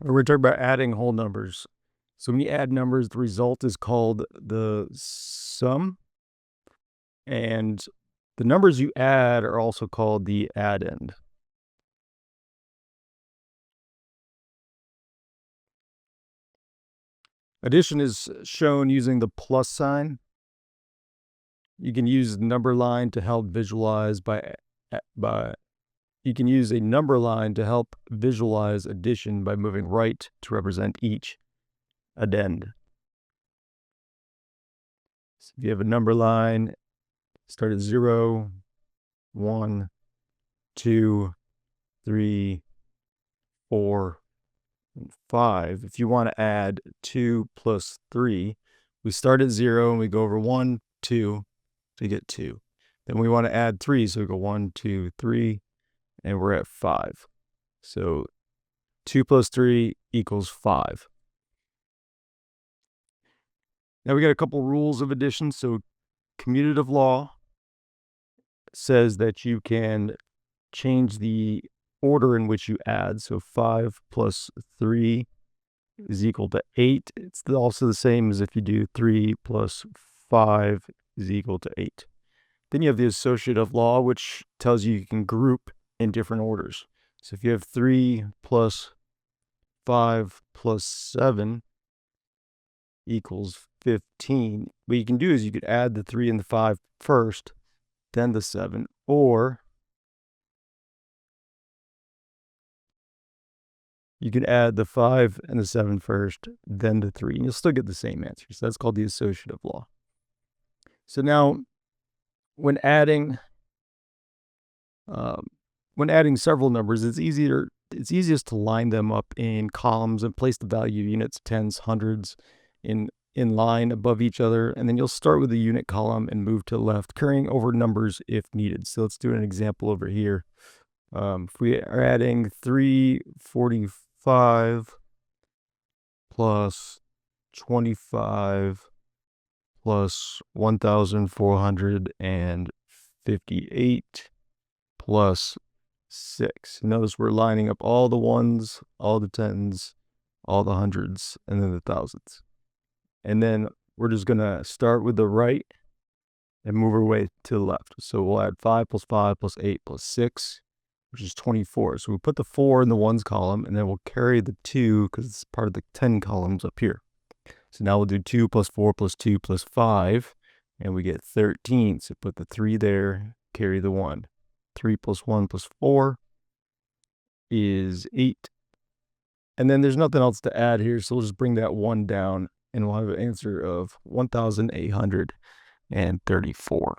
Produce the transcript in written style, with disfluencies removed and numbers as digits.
We're talking about adding whole numbers. So when you add numbers, the result is called the sum, and the numbers you add are also called the addend. Addition is shown using the plus sign. You can use the number line to help visualize you can use a number line to help visualize addition by moving right to represent each addend. So if you have a number line, start at 0, 1, 2, 3, 4, and 5. If you want to add 2 plus 3, we start at 0 and we go over 1, 2 to get 2. Then we want to add 3, so we go 1, 2, 3, and we're at 5. So 2 plus 3 equals 5. Now we got a couple rules of addition. So commutative law says that you can change the order in which you add. So 5 plus 3 is equal to 8. It's also the same as if you do 3 plus 5 is equal to 8. Then you have the associative law, which tells you can group in different orders. So if you have 3 plus 5 plus 7 equals 15, what you can do is you could add the 3 and the 5 first, then the 7, or you can add the 5 and the 7 first, then the 3, and you'll still get the same answer. So that's called the associative law. So now, when adding several numbers, it's easiest to line them up in columns and place the value units, tens, hundreds in line above each other, and then you'll start with the unit column and move to the left, carrying over numbers if needed. So let's do an example over here. If we are adding 345 plus 25 plus 1,458 plus 6. Notice we're lining up all the ones, all the tens, all the hundreds, and then the thousands. And then we're just going to start with the right and move our way to the left. So we'll add 5 plus 5 plus 8 plus 6, which is 24. So we put the 4 in the ones column, and then we'll carry the 2 because it's part of the 10 columns up here. So now we'll do 2 plus 4 plus 2 plus 5, and we get 13. So put the 3 there, carry the 1. 3 plus 1 plus 4 is 8. And then there's nothing else to add here, so we'll just bring that 1 down, and we'll have an answer of 1,834.